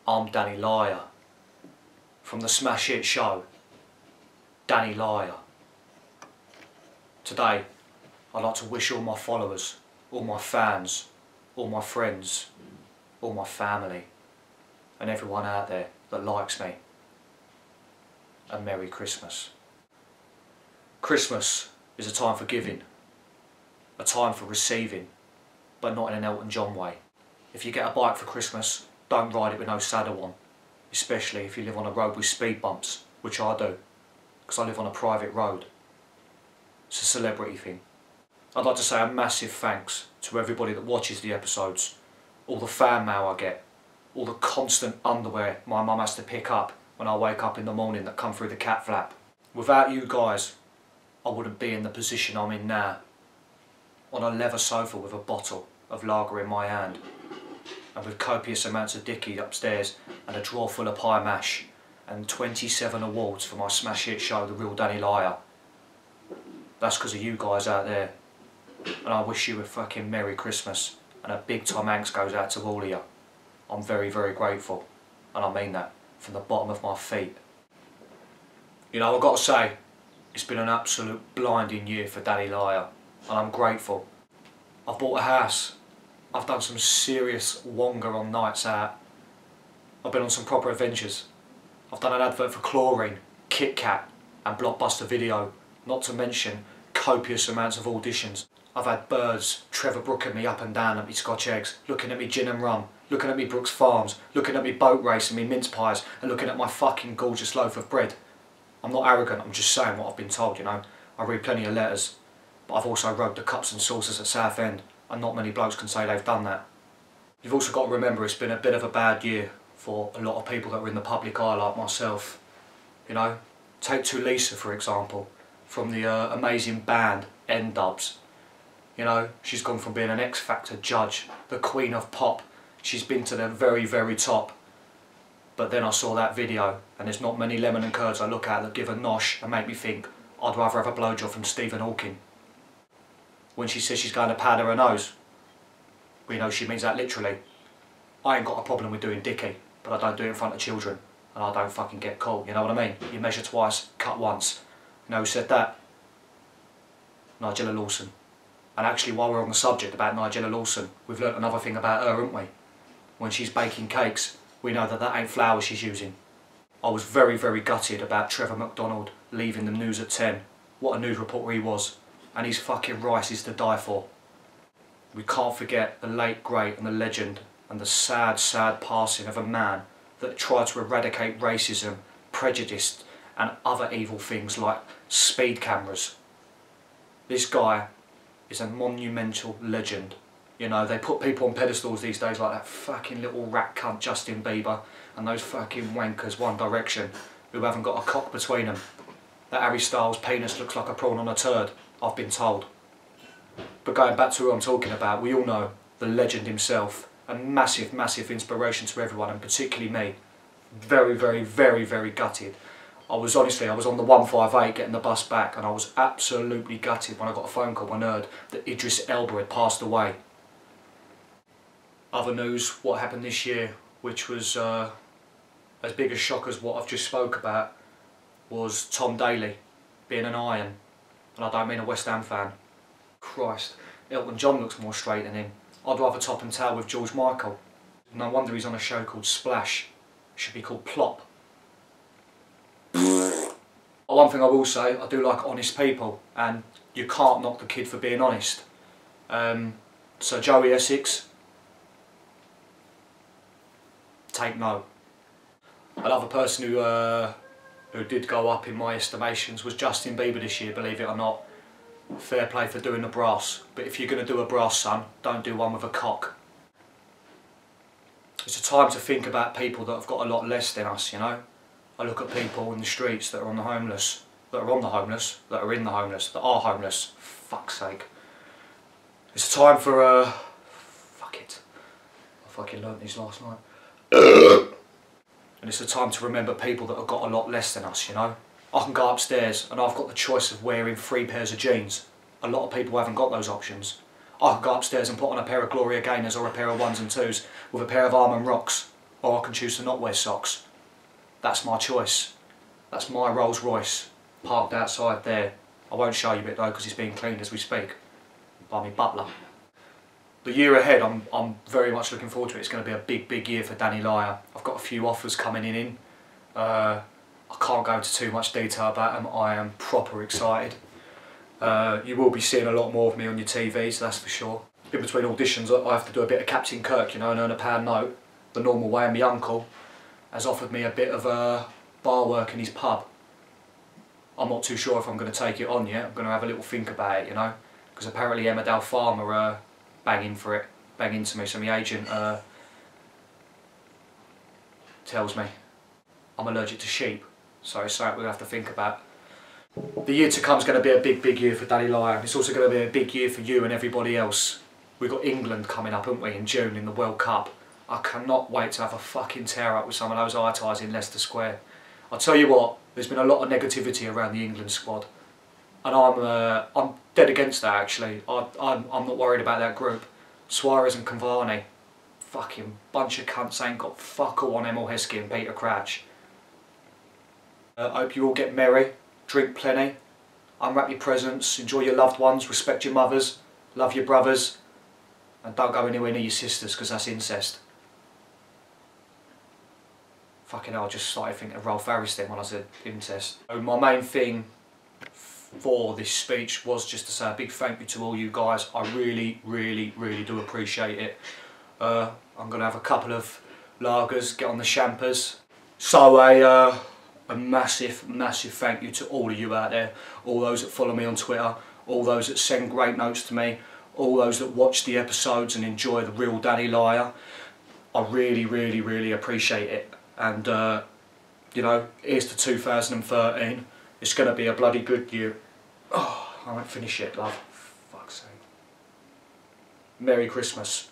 I'm Danny Lyer. From the smash hit show, Danny Lyer. Today, I'd like to wish all my followers, all my fans, all my friends, all my family, and everyone out there that likes me, a Merry Christmas. Christmas is a time for giving, a time for receiving, but not in an Elton John way. If you get a bike for Christmas, don't ride it with no saddle on, especially if you live on a road with speed bumps, which I do, because I live on a private road. It's a celebrity thing. I'd like to say a massive thanks to everybody that watches the episodes, all the fan mail I get, all the constant underwear my mum has to pick up when I wake up in the morning that come through the cat flap. Without you guys, I wouldn't be in the position I'm in now, on a leather sofa with a bottle of lager in my hand, and with copious amounts of Dickie upstairs and a drawer full of pie mash and 27 awards for my smash hit show, The Real Danny Lyer. That's because of you guys out there, and I wish you a fucking Merry Christmas, and a big time thanks goes out to all of you. I'm very, very grateful, and I mean that from the bottom of my feet. You know, I've got to say, it's been an absolute blinding year for Danny Lyer, and I'm grateful. I've bought a house. I've done some serious wonga on nights out. I've been on some proper adventures. I've done an advert for chlorine, Kit Kat and Blockbuster Video, not to mention copious amounts of auditions. I've had birds Trevor brooking me up and down at me Scotch eggs, looking at me gin and rum, looking at me Brooks Farms, looking at me boat race and me mince pies, and looking at my fucking gorgeous loaf of bread. I'm not arrogant, I'm just saying what I've been told, you know. I read plenty of letters, but I've also rubbed the cups and saucers at Southend, and not many blokes can say they've done that. You've also got to remember it's been a bit of a bad year for a lot of people that are in the public eye like myself. You know, take Tulisa for example, from the amazing band N-Dubs. You know, she's gone from being an X Factor judge, the queen of pop. She's been to the very, very top. But then I saw that video, and there's not many lemon and curds I look at that give a nosh and make me think I'd rather have a blowjob from Stephen Hawking. When she says she's going to powder her nose, we know she means that literally. I ain't got a problem with doing Dickie, but I don't do it in front of children, and I don't fucking get caught, you know what I mean? You measure twice, cut once. You know who said that? Nigella Lawson. And actually, while we're on the subject about Nigella Lawson, we've learnt another thing about her, haven't we? When she's baking cakes, we know that that ain't flour she's using. I was very, very gutted about Trevor McDonald leaving the news at 10. What a news reporter he was. And his fucking rice is to die for. We can't forget the late great and the legend and the sad, sad passing of a man that tried to eradicate racism, prejudice and other evil things like speed cameras. This guy is a monumental legend. You know, they put people on pedestals these days like that fucking little rat cunt Justin Bieber and those fucking wankers One Direction who haven't got a cock between them. That Harry Styles' penis looks like a prawn on a turd, I've been told. But going back to who I'm talking about, we all know the legend himself, a massive, massive inspiration to everyone, and particularly me. Very, very, very, very gutted. I was on the 158 getting the bus back, and I was absolutely gutted when I got a phone call and heard that Idris Elba had passed away. Other news, what happened this year, which was as big a shock as what I've just spoke about, was Tom Daley being an Iron. And I don't mean a West Ham fan. Christ, Elton John looks more straight than him. I'd rather top and tail with George Michael. No wonder he's on a show called Splash. It should be called Plop. One thing I will say, I do like honest people, and you can't knock the kid for being honest. So Joey Essex, take note. Another person who did go up in my estimations was Justin Bieber this year, believe it or not. Fair play for doing the brass, but if you're going to do a brass, son, don't do one with a cock. It's a time to think about people that have got a lot less than us, you know. I look at people in the streets that are on the homeless, that are in the homeless, that are homeless. Fuck's sake. It's a time for fuck it. I fucking learnt these last night. And it's a time to remember people that have got a lot less than us, you know. I can go upstairs and I've got the choice of wearing 3 pairs of jeans. A lot of people haven't got those options. I can go upstairs and put on a pair of Gloria Gaynors or a pair of 1s and 2s with a pair of Armand Rocks. or I can choose to not wear socks. That's my choice. That's my Rolls Royce, parked outside there. I won't show you it though because it's being cleaned as we speak by my butler. The year ahead, I'm very much looking forward to it. It's going to be a big year for Danny Lyer. I've got a few offers coming in. I can't go into too much detail about them. I am proper excited. You will be seeing a lot more of me on your TVs, that's for sure. In between auditions, I have to do a bit of Captain Kirk, you know, and earn £1 note, the normal way, and my uncle has offered me a bit of bar work in his pub. I'm not too sure if I'm going to take it on yet. I'm going to have a little think about it, you know, because apparently Emmerdale Farm are banging for it, banging to me, so my agent tells me I'm allergic to sheep, so it's something we're going to have to think about. The year to come is going to be a big year for Danny Lyer. It's also going to be a big year for you and everybody else. We've got England coming up, haven't we, in June in the World Cup. I cannot wait to have a fucking tear up with some of those eye ties in Leicester Square. I'll tell you what, there's been a lot of negativity around the England squad, and I'm dead against that actually. I'm not worried about that group. Suarez and Cavani, fucking bunch of cunts, ain't got fuck all on Emil Heskey and Peter Crouch. I hope you all get merry, drink plenty, unwrap your presents, enjoy your loved ones, respect your mothers, love your brothers, and don't go anywhere near your sisters because that's incest. Fucking hell, I just started thinking of Rolf Harris then when I said incest. So my main thing for this speech was just to say a big thank you to all you guys. I really do appreciate it. I'm going to have a couple of lagers, get on the champers. So a massive thank you to all of you out there, all those that follow me on Twitter, all those that send great notes to me, all those that watch the episodes and enjoy the real Danny Lyer. I really appreciate it. And you know, here's to 2013. It's going to be a bloody good year. Oh, I won't finish it, love. Fuck's sake. Merry Christmas.